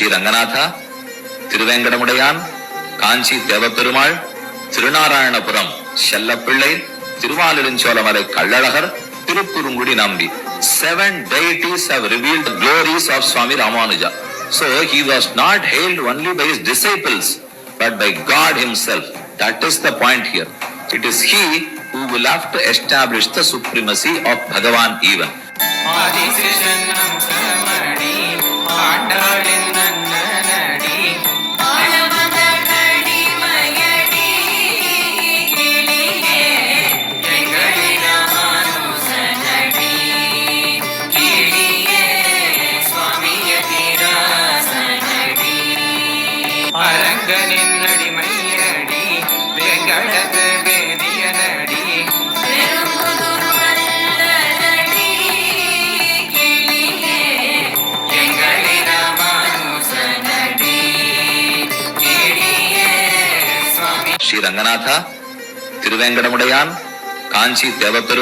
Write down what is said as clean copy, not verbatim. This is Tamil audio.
Sri Ranganatha, Thiruvengadamudaiyan, Kanchi Devaperumal, Thirunarayanapuram செல்லப்பிள்ளை, திருவாலிருஞ்சோலமலை Kallazhagar, Thirukkurungudi Nambi. 7 deities have revealed the glories of Swami Ramanuja. So he was not hailed only by his disciples, but by God himself. That is the point here. It is he who will have to establish the supremacy of Bhagavan even. Sri Ranganatha, Thiruvengadamudaiyan, Kanchi Devaperumal.